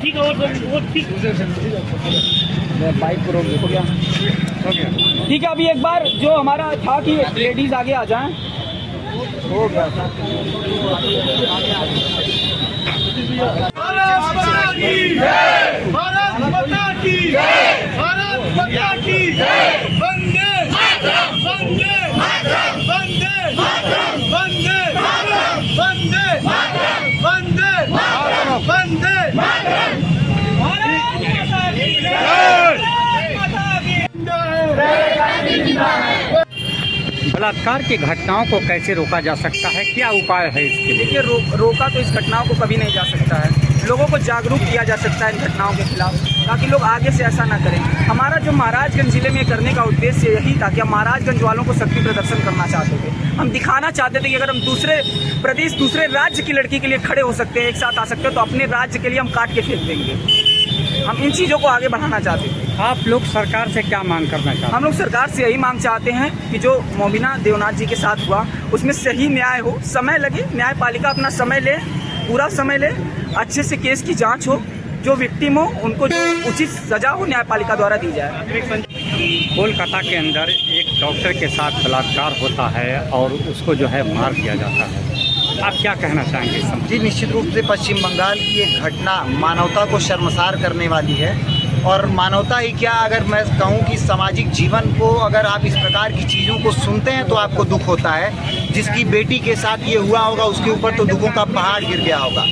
ठीक है वो ठीक बाइक को रोक देखो क्या ठीक है। अभी एक बार जो हमारा था कि लेडीज आगे आ जाएं, हो गया भारत माता की जय, भारत माता की जय, वंदे वंदे वंदे वंदे वंदे वंदे वंदे बलात्कार की घटनाओं को कैसे रोका जा सकता है, क्या उपाय है इसके लिए? देखिए रोका तो इस घटनाओं को कभी नहीं जा सकता है। लोगों को जागरूक किया जा सकता है इन घटनाओं के खिलाफ, ताकि लोग आगे से ऐसा ना करें। हमारा जो महाराजगंज जिले में करने का उद्देश्य यही था कि हम महाराजगंज वालों को शक्ति प्रदर्शन करना चाहते थे। हम दिखाना चाहते थे कि अगर हम दूसरे प्रदेश दूसरे राज्य की लड़की के लिए खड़े हो सकते हैं, एक साथ आ सकते हैं, तो अपने राज्य के लिए हम काट के फेंक देंगे। हम इन चीज़ों को आगे बढ़ाना चाहते थे। आप लोग सरकार से क्या मांग करना चाहते हैं? हम लोग सरकार से यही मांग चाहते हैं कि जो मोबिना देवनाथ जी के साथ हुआ उसमें सही न्याय हो, समय लगे, न्यायपालिका अपना समय ले, पूरा समय ले, अच्छे से केस की जांच हो, जो विक्टिम हो उनको जो उचित सजा हो न्यायपालिका द्वारा दी जाए। कोलकाता के अंदर एक डॉक्टर के साथ बलात्कार होता है और उसको जो है मार दिया जाता है, आप क्या कहना चाहेंगे इस संबंध? जी, निश्चित रूप से पश्चिम बंगाल की एक घटना मानवता को शर्मसार करने वाली है। और मानवता ही क्या, अगर मैं कहूँ कि सामाजिक जीवन को अगर आप इस प्रकार की चीज़ों को सुनते हैं तो आपको दुख होता है। जिसकी बेटी के साथ ये हुआ होगा उसके ऊपर तो दुखों का पहाड़ गिर गया होगा।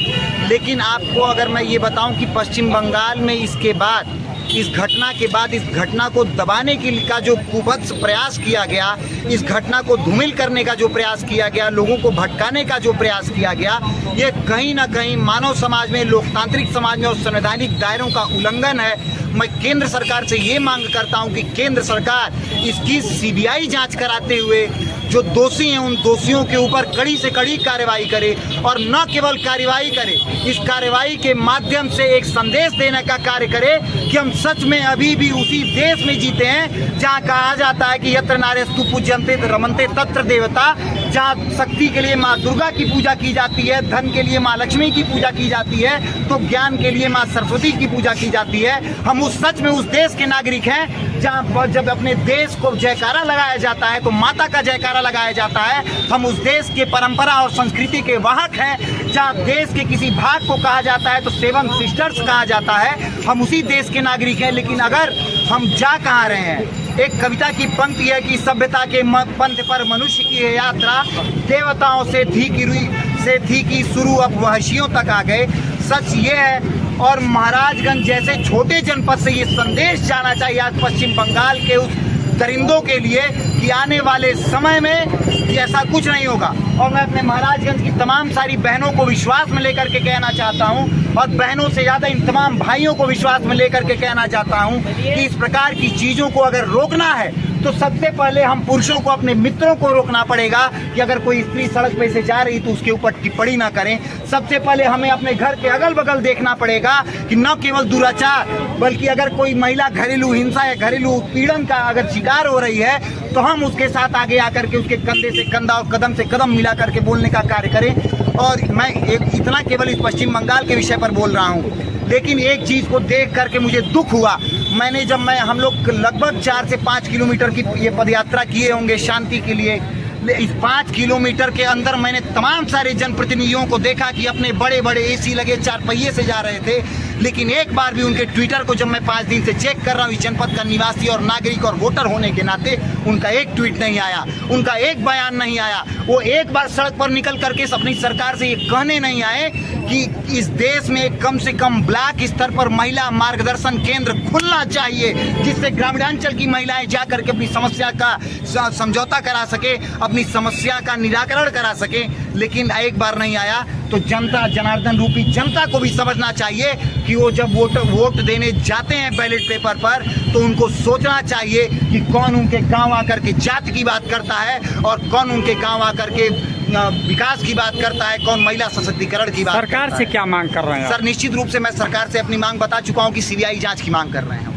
लेकिन आपको अगर मैं ये बताऊं कि पश्चिम बंगाल में इसके बाद, इस घटना के बाद, इस घटना को दबाने का जो कुभत्स प्रयास किया गया, इस घटना को धूमिल करने का जो प्रयास किया गया, लोगों को भटकाने का जो प्रयास किया गया, ये कहीं ना कहीं मानव समाज में, लोकतांत्रिक समाज में और संवैधानिक दायरों का उल्लंघन है। मैं केंद्र सरकार से ये मांग करता हूं कि केंद्र सरकार इसकी सीबीआई जांच कराते हुए जो दोषी हैं उन दोषियों के ऊपर कड़ी से कड़ी कार्रवाई करे, और न केवल कार्रवाई करे, इस कार्रवाई के माध्यम से एक संदेश देने का कार्य करे कि हम सच में अभी भी उसी देश में जीते हैं जहाँ कहा जाता है कि यत्र नारेस्तु पूज्यन्ते रमन्ते तत्र देवता, जहाँ शक्ति के लिए माँ दुर्गा की पूजा की जाती है, धन के लिए माँ लक्ष्मी की पूजा की जाती है, तो ज्ञान के लिए माँ सरस्वती की पूजा की जाती है। हम उस सच में उस देश के नागरिक हैं जहाँ जब अपने देश को जयकारा लगाया जाता है तो माता का जयकारा लगाया जाता है। हम उस देश के परंपरा और संस्कृति के वाहक हैं जहाँ देश के किसी भाग को कहा जाता है तो सेवन सिस्टर्स कहा जाता है। हम उसी देश के नागरिक हैं। लेकिन अगर हम जा कहाँ रहे हैं, एक कविता की पंक्ति है कि सभ्यता के पंथ पर मनुष्य की है यात्रा, देवताओं से थी कि शुरू अब वहशियों तक आ गए। सच ये है। और महाराजगंज जैसे छोटे जनपद से ये संदेश जाना चाहिए आज पश्चिम बंगाल के उस दरिंदों के लिए कि आने वाले समय में ऐसा कुछ नहीं होगा। और मैं अपने महाराजगंज की तमाम सारी बहनों को विश्वास में लेकर के कहना चाहता हूं, और बहनों से ज़्यादा इन तमाम भाइयों को विश्वास में लेकर के कहना चाहता हूं कि इस प्रकार की चीज़ों को अगर रोकना है तो सबसे पहले हम पुरुषों को, अपने मित्रों को रोकना पड़ेगा कि अगर कोई स्त्री सड़क पे से जा रही तो उसके ऊपर टिप्पणी ना करें। सबसे पहले हमें अपने घर के अगल बगल देखना पड़ेगा कि न केवल दुराचार, बल्कि अगर कोई महिला घरेलू हिंसा या घरेलू उत्पीड़न का अगर शिकार हो रही है तो हम उसके साथ आगे आकर के उसके कंधे से कंधा और कदम से कदम मिला करके बोलने का कार्य करें। और मैं इतना केवल इस पश्चिम बंगाल के विषय पर बोल रहा हूँ, लेकिन एक चीज़ को देख करके मुझे दुख हुआ। हम लोग लगभग 4 से 5 किलोमीटर की ये पदयात्रा किए होंगे शांति के लिए। इस 5 किलोमीटर के अंदर मैंने तमाम सारे जनप्रतिनिधियों को देखा कि अपने बड़े बड़े एसी लगे 4 पहिए से जा रहे थे, लेकिन एक बार भी उनके ट्विटर को जब मैं 5 दिन से चेक कर रहा हूँ, इस जनपद का निवासी और नागरिक और वोटर होने के नाते, उनका एक ट्वीट नहीं आया, उनका एक बयान नहीं आया। वो एक बार सड़क पर निकल करके अपनी सरकार से ये कहने नहीं आए कि इस देश में कम से कम ब्लॉक स्तर पर महिला मार्गदर्शन केंद्र खुलना चाहिए, जिससे ग्रामीणांचल की महिलाएं जाकर के अपनी समस्या का समझौता करा सके, अपनी समस्या का निराकरण करा सके। लेकिन एक बार नहीं आया। तो जनता, जनार्दन रूपी जनता को भी समझना चाहिए कि वो जब वोट देने जाते हैं बैलेट पेपर पर, तो उनको सोचना चाहिए कि कौन उनके गांव आकर के जाति की बात करता है और कौन उनके गांव आकर के विकास की बात करता है, कौन महिला सशक्तिकरण की बात। सरकार से क्या मांग कर रहे हैं? सर, निश्चित रूप से मैं सरकार से अपनी मांग बता चुका हूं कि सीबीआई जांच की मांग कर रहे हैं।